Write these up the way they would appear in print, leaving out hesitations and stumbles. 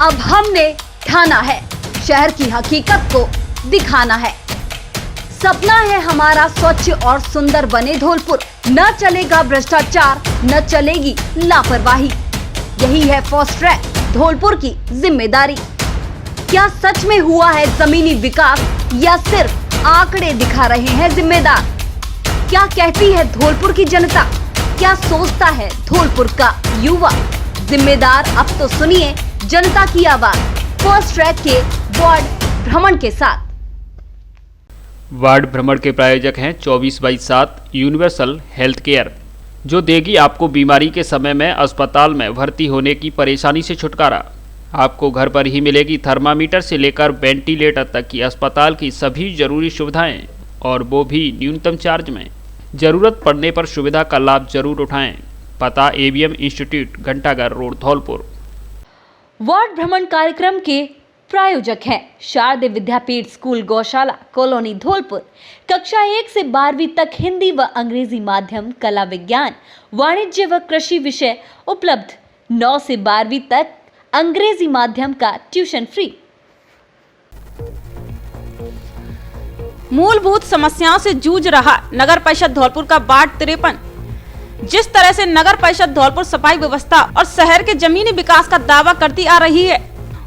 अब हमने ठाना है, शहर की हकीकत को दिखाना है। सपना है हमारा स्वच्छ और सुंदर बने धौलपुर। न चलेगा भ्रष्टाचार, न चलेगी लापरवाही। यही है फास्ट ट्रैक धौलपुर की जिम्मेदारी। क्या सच में हुआ है जमीनी विकास या सिर्फ आंकड़े दिखा रहे हैं जिम्मेदार? क्या कहती है धौलपुर की जनता? क्या सोचता है धौलपुर का युवा? जिम्मेदार अब तो सुनिए जनता की आवाज फास्ट ट्रैक के वार्ड भ्रमण के साथ। वार्ड भ्रमण के प्रायोजक हैं 24/7 यूनिवर्सल हेल्थ केयर, जो देगी आपको बीमारी के समय में अस्पताल में भर्ती होने की परेशानी से छुटकारा। आपको घर पर ही मिलेगी थर्मामीटर से लेकर वेंटिलेटर तक की अस्पताल की सभी जरूरी सुविधाएं, और वो भी न्यूनतम चार्ज में। जरूरत पड़ने पर सुविधा का लाभ जरूर उठाएं। पता ABM इंस्टीट्यूट, घंटाघर रोड, धौलपुर। वार्ड भ्रमण कार्यक्रम के प्रायोजक हैं शारदे विद्यापीठ स्कूल गौशाला कॉलोनी धौलपुर। कक्षा 1 से 12वीं तक हिंदी व अंग्रेजी माध्यम, कला विज्ञान, वाणिज्य व कृषि विषय उपलब्ध। 9 से 12वीं तक अंग्रेजी माध्यम का ट्यूशन फ्री। मूलभूत समस्याओं से जूझ रहा नगर परिषद धौलपुर का वार्ड 53। जिस तरह से नगर परिषद धौलपुर सफाई व्यवस्था और शहर के जमीनी विकास का दावा करती आ रही है,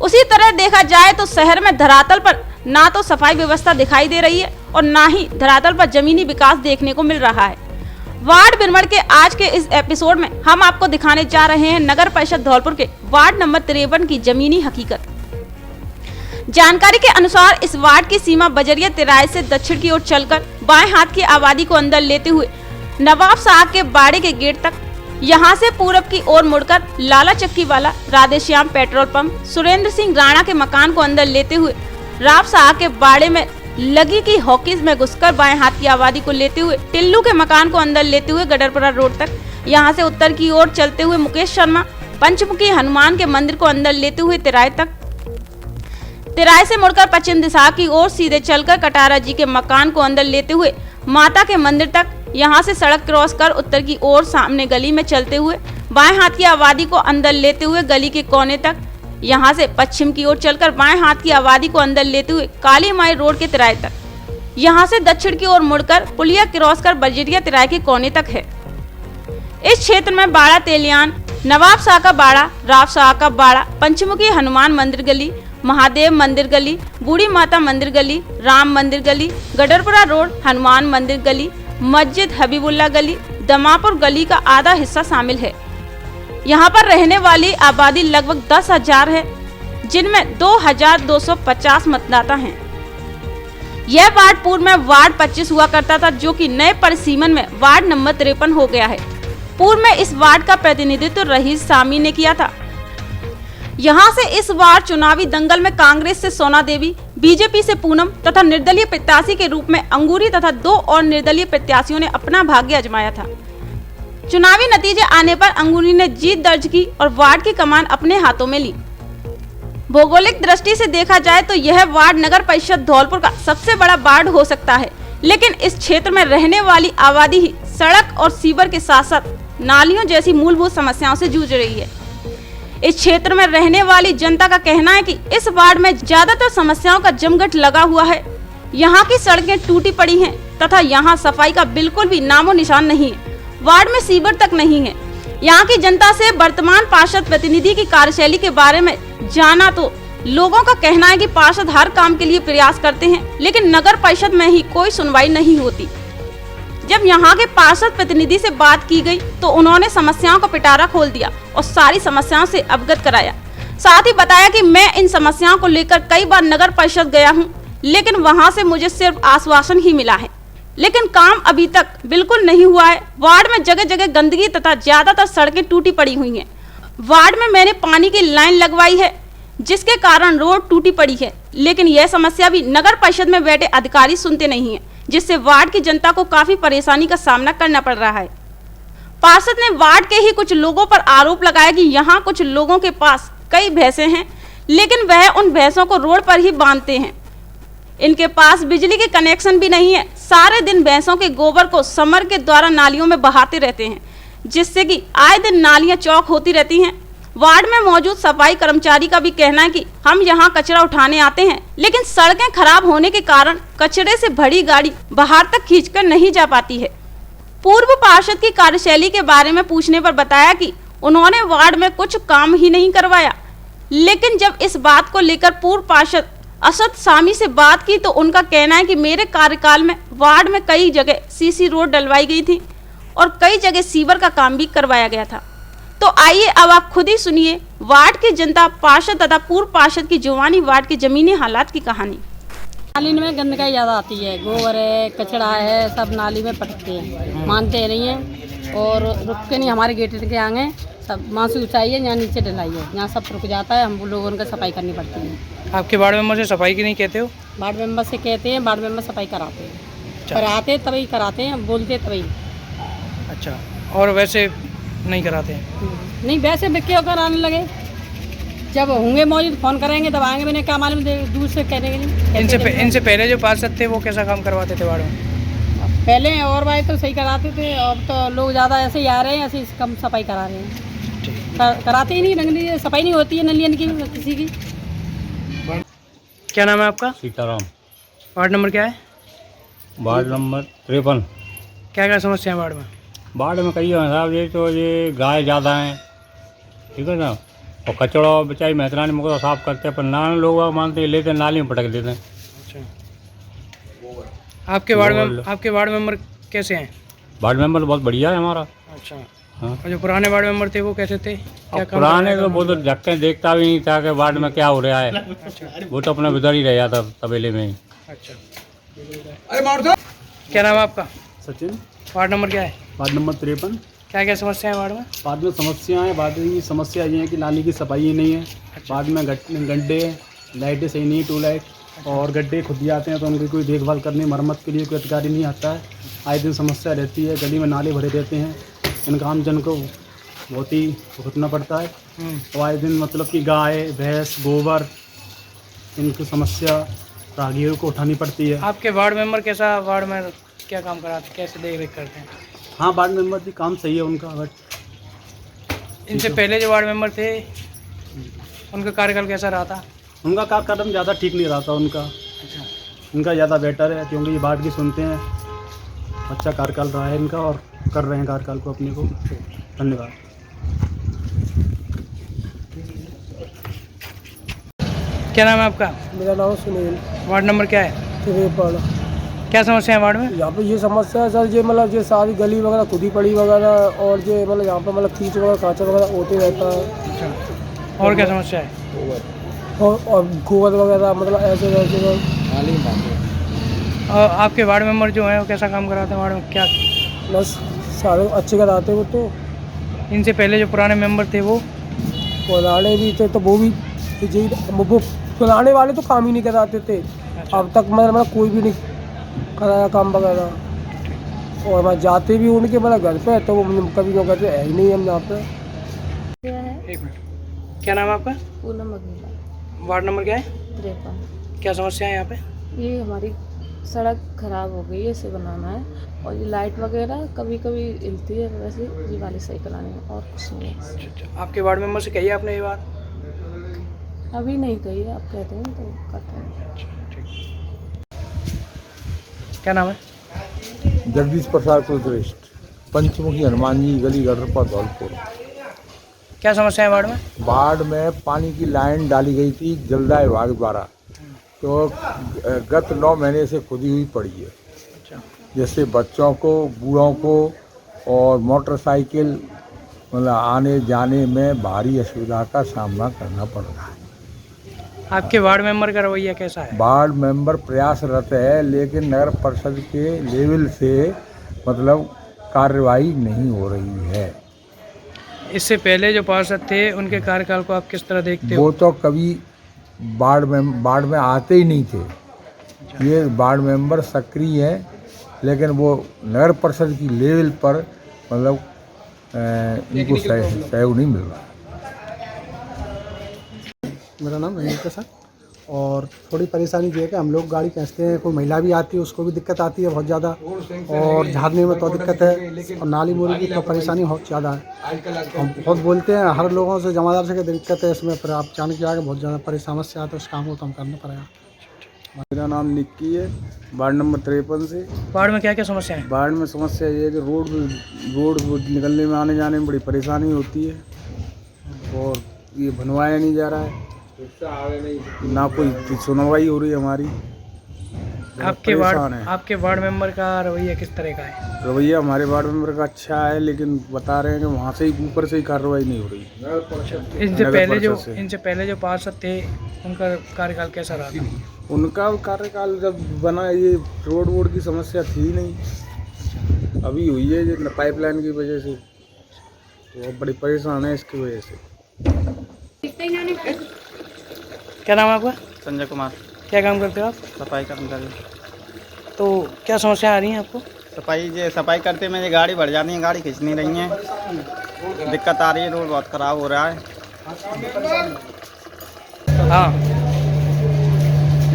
उसी तरह देखा जाए तो शहर में धरातल पर ना तो सफाई व्यवस्था दिखाई दे रही है और ना ही धरातल पर जमीनी विकास देखने को मिल रहा है। वार्ड भ्रमण के आज के इस एपिसोड में हम आपको दिखाने जा रहे हैं नगर परिषद धौलपुर के वार्ड नंबर 53 की जमीनी हकीकत। जानकारी के अनुसार इस वार्ड की सीमा बजरिया तिराहे से दक्षिण की ओर चलकर बाएं हाथ की आबादी को अंदर लेते हुए नवाब साहब के बाड़े के गेट तक, यहाँ से पूरब की ओर मुड़कर लाला चक्की वाला, राधेश्याम पेट्रोल पंप, सुरेंद्र सिंह राणा के मकान को अंदर लेते हुए राव साहब के बाड़े में लगी की हॉकीज में घुसकर बाएं हाथ की आबादी को लेते हुए टिल्लू के मकान को अंदर लेते हुए गडरपुरा रोड तक, यहाँ से उत्तर की ओर चलते हुए मुकेश शर्मा पंचमुखी हनुमान के मंदिर को अंदर लेते हुए तिराहे तक, तिराहे से मुड़कर पश्चिम दिशा की ओर सीधे चलकर कटारा जी के मकान को अंदर लेते हुए माता के मंदिर तक, यहाँ से सड़क क्रॉस कर उत्तर की ओर सामने गली में चलते हुए बाएं हाथ की आबादी को अंदर लेते हुए गली के कोने तक, यहाँ से पश्चिम की ओर चलकर बाएं हाथ की आबादी को अंदर लेते हुए काली माई रोड के तिराहे तक, यहाँ से दक्षिण की ओर मुड़कर पुलिया क्रॉस कर बजरिया तिराहे के कोने तक है। इस क्षेत्र में बाड़ा तेलियान, नवाब शाह का बाड़ा, राव शाह का बाड़ा, पंचमुखी हनुमान मंदिर गली, महादेव मंदिर गली, बूढ़ी माता मंदिर गली, राम मंदिर गली, गडरपुरा रोड, हनुमान मंदिर गली, मस्जिद हबीबुल्ला गली, दमापुर गली का आधा हिस्सा शामिल है। यहाँ पर रहने वाली आबादी लगभग 10,000 है, जिनमें 2,250 मतदाता हैं। यह वार्ड पूर्व में वार्ड 25 हुआ करता था, जो कि नए परिसीमन में वार्ड नंबर 53 हो गया है। पूर्व में इस वार्ड का प्रतिनिधित्व रहीस सामी ने किया था। यहाँ से इस वार्ड चुनावी दंगल में कांग्रेस से सोना देवी, बीजेपी से पूनम तथा निर्दलीय प्रत्याशी के रूप में अंगूरी तथा 2 और निर्दलीय प्रत्याशियों ने अपना भाग्य आजमाया था। चुनावी नतीजे आने पर अंगूरी ने जीत दर्ज की और वार्ड की कमान अपने हाथों में ली। भौगोलिक दृष्टि से देखा जाए तो यह वार्ड नगर परिषद धौलपुर का सबसे बड़ा वार्ड हो सकता है, लेकिन इस क्षेत्र में रहने वाली आबादी ही सड़क और सीवर के साथ साथ नालियों जैसी मूलभूत समस्याओं से जूझ रही है। इस क्षेत्र में रहने वाली जनता का कहना है कि इस वार्ड में ज्यादातर समस्याओं का जमघट लगा हुआ है। यहाँ की सड़कें टूटी पड़ी हैं तथा यहाँ सफाई का बिल्कुल भी नामो निशान नहीं है। वार्ड में सीवर तक नहीं है। यहाँ की जनता से वर्तमान पार्षद प्रतिनिधि की कार्यशैली के बारे में जाना तो लोगों का कहना है कि पार्षद हर काम के लिए प्रयास करते हैं, लेकिन नगर परिषद में ही कोई सुनवाई नहीं होती। जब यहाँ के पार्षद प्रतिनिधि से बात की गई तो उन्होंने समस्याओं का पिटारा खोल दिया और सारी समस्याओं से अवगत कराया। साथ ही बताया कि मैं इन समस्याओं को लेकर कई बार नगर परिषद गया हूँ, लेकिन वहाँ से मुझे सिर्फ आश्वासन ही मिला है, लेकिन काम अभी तक बिल्कुल नहीं हुआ है। वार्ड में जगह जगह गंदगी तथा ज्यादातर सड़कें टूटी पड़ी हुई हैं। वार्ड में मैंने पानी की लाइन लगवाई है, जिसके कारण रोड टूटी पड़ी है, लेकिन यह समस्या भी नगर परिषद में बैठे अधिकारी सुनते नहीं है, जिससे वार्ड की जनता को काफी परेशानी का सामना करना पड़ रहा है। पार्षद ने वार्ड के ही कुछ लोगों पर आरोप लगाया कि यहाँ कुछ लोगों के पास कई भैंसें हैं, लेकिन वह उन भैंसों को रोड पर ही बांधते हैं। इनके पास बिजली के कनेक्शन भी नहीं है। सारे दिन भैंसों के गोबर को समर के द्वारा नालियों में बहाते रहते हैं, जिससे कि आए दिन नालियां चौक होती रहती हैं। वार्ड में मौजूद सफाई कर्मचारी का भी कहना है कि हम यहाँ कचरा उठाने आते हैं, लेकिन सड़कें खराब होने के कारण कचरे से भरी गाड़ी बाहर तक खींचकर नहीं जा पाती है। पूर्व पार्षद की कार्यशैली के बारे में पूछने पर बताया कि उन्होंने वार्ड में कुछ काम ही नहीं करवाया, लेकिन जब इस बात को लेकर पूर्व पार्षद असद सामी से बात की तो उनका कहना है कि मेरे कार्यकाल में वार्ड में कई जगह सीसी रोड डलवाई गई थी और कई जगह सीवर का काम भी करवाया गया था। तो आइए अब आप खुद ही सुनिए वार्ड की जनता, पार्षद तथा पूर्व पार्षद की जुबानी वार्ड के जमीनी हालात की कहानी। नाली में गंदगी ज़्यादा आती है, गोबर है, कचरा है, सब नाली में पटकते हैं, मानते नहीं हैं और रुक के नहीं। हमारे गेट के आगे सब मांसी ऊंचाई है, यहाँ नीचे डलाई है, यहाँ सब रुक जाता है, हम लोगों को सफाई करनी पड़ती है। आपके वार्ड मेंबर से सफाई की नहीं कहते हो? वार्ड मेंबर से कहते हैं, वार्ड मेंबर सफाई कराते हैं, कराते तभी कराते हैं, बोलते तभी। अच्छा, और वैसे नहीं कराते हैं? नहीं, वैसे बिक्के होकर आने लगे, जब होंगे मौजूद फ़ोन करेंगे तब आएंगे, मैंने क्या मालूम दूर से कहने के लिए। इनसे पहले जो पार्षद थे वो कैसा काम करवाते थे वार्ड में? पहले और भाई तो सही कराते थे, अब तो लोग ज़्यादा ऐसे ही आ रहे हैं, ऐसे ही कम सफाई करा रहे हैं। कराते ही नहीं, ढंग सफाई नहीं होती है नलियन की किसी की। क्या नाम है आपका? सीताराम। वार्ड नंबर क्या है? Ward number 53। क्या क्या समस्या है वार्ड में? वार्ड में कही है साहब, ये तो ये गाय ज़्यादा हैं, ठीक है ना, और कचड़ा बेचारी मेहतरानी मुझको साफ करते हैं, पर ना लोग मानते हैं, लेते नाली में पटक देते हैं। अच्छा, आपके वार्ड मेंबर कैसे हैं? वार्ड मेंबर बहुत बढ़िया है हमारा। अच्छा, हाँ। और जो पुराने वार्ड मेंबर थे वो कैसे थे? क्या काम पुराने तो वो तो झक्के देखता भी नहीं था कि वार्ड में क्या हो रहा है। वो तो अपना विदर ही रह जाता तबेले में ही। अच्छा, क्या नाम है आपका? सचिन। वार्ड नंबर क्या है? Ward number 53। क्या क्या समस्या है वार्ड में? वार्ड में समस्याएं हैं, वार्ड की समस्या ये है कि नाली की सफाई ही नहीं है। वार्ड में गड्ढे, लाइटें सही नहीं है, ट्यूबलाइट, और गड्ढे खुद ही आते हैं तो उनकी कोई देखभाल करने, मरम्मत के लिए कोई अधिकारी नहीं आता है। आए दिन समस्या रहती है, गली में नाले भरे रहते हैं, इनका आम जन को बहुत ही भुगतना पड़ता है। और आए दिन मतलब कि गाय, भैंस, गोबर, इनकी समस्या राहगीरों को उठानी पड़ती है। आपके वार्ड मेंबर कैसा वार्ड में क्या काम कराते, कैसे देख रेख करते हैं? हाँ, वार्ड मेंबर जी काम सही है उनका, बट इनसे पहले जो वार्ड मेंबर थे उनका कार्यकाल कैसा रहा था? उनका कार्यक्रम ज़्यादा ठीक नहीं रहा था उनका। अच्छा, इनका ज़्यादा बेटर है क्योंकि ये वार्ड की सुनते हैं। अच्छा कार्यकाल रहा है इनका और कर रहे हैं कार्यकाल को अपने को। धन्यवाद। क्या नाम है आपका? मेरा नाम सुनील। वार्ड नंबर क्या है? क्या समस्या है वार्ड में? यहाँ पे ये समस्या है सर, ये मतलब ये सारी गली वगैरह खुद ही पड़ी वगैरह, और ये मतलब यहाँ पे मतलब कीच वगैरह कांचा वगैरह होते रहता है। अच्छा, और क्या समस्या है? और गोबर वगैरह मतलब ऐसे वैसे। और आपके वार्ड मेंबर जो हैं वो कैसा काम कराते हैं वार्ड में? क्या बस सारे अच्छे कराते वो तो। इनसे पहले जो पुराने मेंबर थे वो पुराने भी थे तो वो भी वो पुराने वाले तो काम ही नहीं कराते थे। अच्छा। अब तक मतलब कोई भी नहीं कराया काम वगैरह, और मैं जाते भी उनके मतलब घर पे तो वो कभी वो कहते है ही नहीं हम यहाँ पे। एक मिनट, क्या नाम है आपका? पूनम अग्निहोत्री। वार्ड नंबर क्या है? 53। क्या समस्या है यहाँ पे? ये हमारी सड़क खराब हो गई है, इसे बनाना है, और ये लाइट वगैरह कभी कभी हिलती है, वैसे ये वाली सही करानी है और कुछ नहीं है। अच्छा, आपके वार्ड मेंबर से कही आपने ये बात? अभी नहीं कही है, आप कहते हैं तो करते हैं। क्या नाम है? जगदीश प्रसाद कुलश्रेष्ठ, पंचमुखी हनुमान जी गली गढ़रपा धौलपुर। क्या समस्या है वार्ड में? वार्ड में पानी की लाइन डाली गई थी जलदाय विभाग द्वारा, तो गत 9 महीने से खुदी हुई पड़ी है। अच्छा, जैसे बच्चों को, बूढ़ों को और मोटरसाइकिल मतलब आने जाने में भारी असुविधा का सामना करना पड़ रहा है। आपके वार्ड मेंबर का रवैया कैसा है? वार्ड मेंबर प्रयासरत है, लेकिन नगर परिषद के लेवल से मतलब कार्रवाई नहीं हो रही है। इससे पहले जो पार्षद थे उनके कार्यकाल को आप किस तरह देखते हो? वो तो कभी वार्ड में आते ही नहीं थे। ये वार्ड मेंबर सक्रिय हैं, लेकिन वो नगर परिषद की लेवल पर मतलब इनको सहयोग नहीं मिल रहा। मेरा नाम महेंद्र प्रसाद, और थोड़ी परेशानी ये है कि हम लोग गाड़ी खींचते हैं, कोई महिला भी आती है उसको भी दिक्कत आती है बहुत ज़्यादा, और झाड़ने में तो दिक्कत है, और नाली मोरी की तो परेशानी बहुत ज़्यादा है। हम बहुत बोलते हैं हर लोगों से, जमादार से कि दिक्कत है इसमें, पर आप जान के आगे बहुत ज़्यादा परेशानी समस्या आती है, उस काम को तो हम करना पड़ेगा। मेरा नाम निक्की है, वार्ड नंबर 53 से। वार्ड में क्या क्या समस्या है? वार्ड में समस्या ये है कि रोड निकलने में आने जाने में बड़ी परेशानी होती है, और ये बनवाया नहीं जा रहा है, ना कोई सुनवाई हो रही है हमारी। आपके वार्ड मेंबर का रवैया किस तरह का है? रवैया हमारे वार्ड मेंबर का अच्छा है, लेकिन बता रहे हैं कि वहाँ से ही ऊपर से ही कार्रवाई नहीं हो रही। इनसे पहले जो पार्षद थे उनका कार्यकाल कैसा रहा था? उनका कार्यकाल जब बना, ये रोड की समस्या थी नहीं, अभी हुई है जो पाइपलाइन की वजह से, वो बड़ी परेशान है इसकी वजह से। क्या नाम है आपका? संजय कुमार। क्या काम करते हो आप? सफाई कर्मचारी। तो क्या समस्या आ रही है आपको? सफाई करते में ये गाड़ी बढ़ जाती है, गाड़ी खींच नहीं रही है, दिक्कत आ रही है, रोड बहुत ख़राब हो रहा है। हाँ,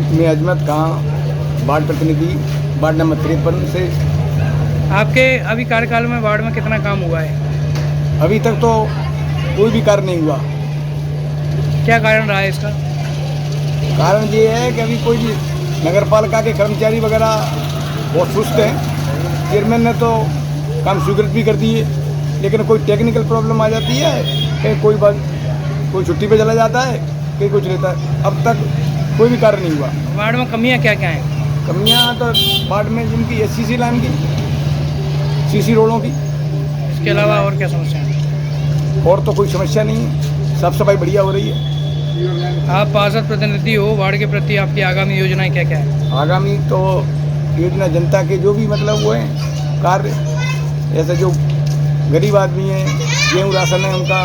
मैं अजमत खां, वार्ड प्रतिनिधि, वार्ड नंबर 53 से। आपके अभी कार्यकाल में वार्ड में कितना काम हुआ है? अभी तक तो कोई भी कार्य नहीं हुआ। क्या कारण रहा है इसका? कारण ये है कि अभी कोई भी नगर पालिका के कर्मचारी वगैरह बहुत सुस्त हैं। चेयरमैन ने तो काम स्वीकृत भी कर दिए, लेकिन कोई टेक्निकल प्रॉब्लम आ जाती है कि कोई छुट्टी पे चला जाता है, कहीं कुछ रहता है। अब तक कोई भी कार्य नहीं हुआ। वार्ड में कमियां क्या क्या हैं? कमियां तो वार्ड में जिनकी SCC लाइन की, CC रोडों की, इसके अलावा और क्या समस्या है? और तो कोई समस्या नहीं है, साफ सफाई बढ़िया हो रही है। आप पार्षद प्रतिनिधि हो, वार्ड के प्रति आपकी आगामी योजनाएं क्या क्या है? आगामी तो योजना जनता के जो भी मतलब वो हैं कार्य, ऐसे जो गरीब आदमी हैं, गेहूँ राशन है उनका,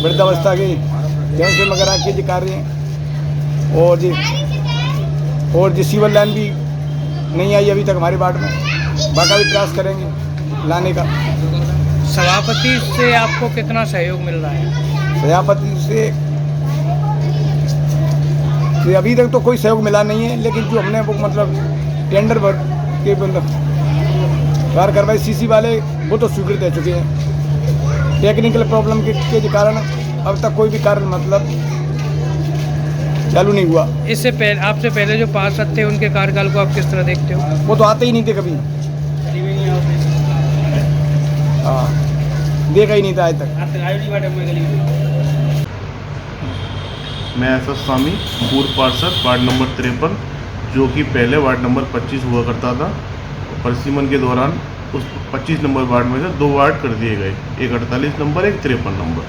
वृद्धावस्था के पेंशन वगैरह के जो कार्य हैं, और जो सीवर लाइन भी नहीं आई अभी तक हमारे वार्ड में, बाका भी प्रयास करेंगे लाने का। सभापति से आपको कितना सहयोग मिल रहा है? सभापति से अभी तक तो कोई सहयोग मिला नहीं है, लेकिन जो हमने वो मतलब टेंडर भर के कार्य करवाए CC वाले, वो तो स्वीकृत रह चुके हैं। टेक्निकल प्रॉब्लम के कारण अब तक कोई भी कार्य मतलब चालू नहीं हुआ। इससे पहले, आपसे पहले जो पार्षद थे उनके कार्यकाल को आप किस तरह देखते हो? वो तो आते ही नहीं थे कभी, हाँ, देखा ही नहीं था आज तक। मैं एसएस स्वामी, पूर्व पार्षद, वार्ड नंबर 53, जो कि पहले वार्ड नंबर 25 हुआ करता था। परिसीमन के दौरान उस 25 नंबर वार्ड में से 2 वार्ड कर दिए गए, एक 48 नंबर, एक 53 नंबर।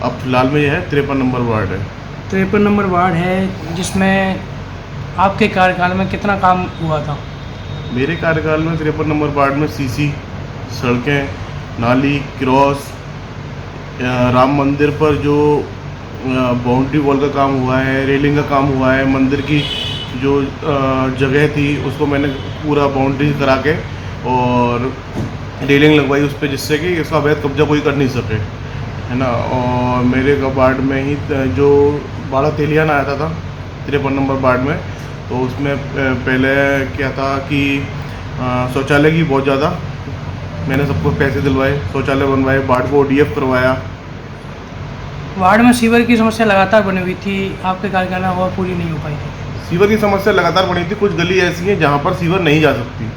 अब फिलहाल में यह है 53 नंबर वार्ड है। 53 नंबर वार्ड है, जिसमें आपके कार्यकाल में कितना काम हुआ था? मेरे कार्यकाल में 53 नंबर वार्ड में CC, सड़कें, नाली, क्रॉस, राम मंदिर पर जो बाउंड्री वॉल का काम हुआ है, रेलिंग का काम हुआ है, मंदिर की जो जगह थी उसको मैंने पूरा बाउंड्री करा के और रेलिंग लगवाई उस पर, जिससे कि इसका अवैध कब्जा कोई कर नहीं सके, है ना। और मेरे वार्ड में ही जो बाड़ा तेलियान आया था 53 नंबर वार्ड में, तो उसमें पहले क्या था कि शौचालय की बहुत ज़्यादा मैंने सबको पैसे दिलवाए, शौचालय बनवाए, वार्ड को ODF करवाया। वार्ड में सीवर की समस्या लगातार बनी हुई थी, आपके कार्यकाल में वो पूरी नहीं हो पाई थी। सीवर की समस्या लगातार बनी थी। कुछ गली ऐसी हैं जहाँ पर सीवर नहीं जा सकती,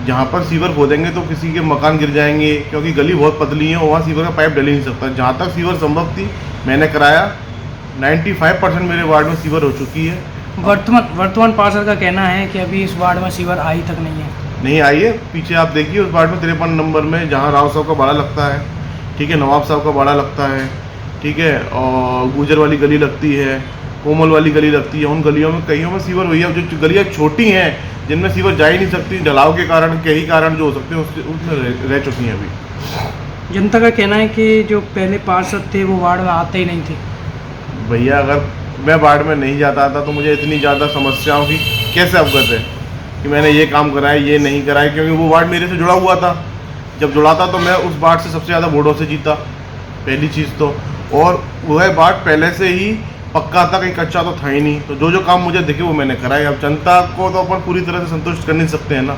जहाँ पर सीवर खोदेंगे तो किसी के मकान गिर जाएंगे, क्योंकि गली बहुत पतली है, वहाँ सीवर का पाइप डल ही नहीं सकता। जहाँ तक सीवर संभव थी मैंने कराया, 95% मेरे वार्ड में सीवर हो चुकी है। वर्तमान पार्षद का कहना है कि अभी इस वार्ड में सीवर आई तक नहीं आई है। पीछे आप देखिए उस वार्ड में 53 नंबर में जहाँ राव साहब का बाड़ा लगता है, ठीक है, नवाब साहब का बाड़ा लगता है, ठीक है, और गुजर वाली गली लगती है, कोमल वाली गली लगती है, उन गलियों में कईयों में सीवर हुई है। जो गलियाँ छोटी हैं जिनमें सीवर जा ही नहीं सकती, ढलाव के कारण, कई कारण जो हो सकते हैं उसमें रह चुकी हैं अभी। जनता का कहना है कि जो पहले पार्षद थे वो वार्ड में आते ही नहीं थे। भैया अगर मैं वार्ड में नहीं जाता था तो मुझे इतनी ज़्यादा समस्याओं की कैसे अवगत है कि मैंने ये काम कराया, ये नहीं कराया, क्योंकि वो वार्ड मेरे से जुड़ा हुआ था। जब जुड़ा था तो मैं उस वार्ड से सबसे ज़्यादा वोटों से जीता, पहली चीज़ तो। और वह वार्ड पहले से ही पक्का था, कहीं कच्चा तो था ही नहीं। तो जो जो काम मुझे दिखे वो मैंने कराए। अब जनता को तो अपन पूरी तरह से संतुष्ट कर नहीं सकते हैं ना।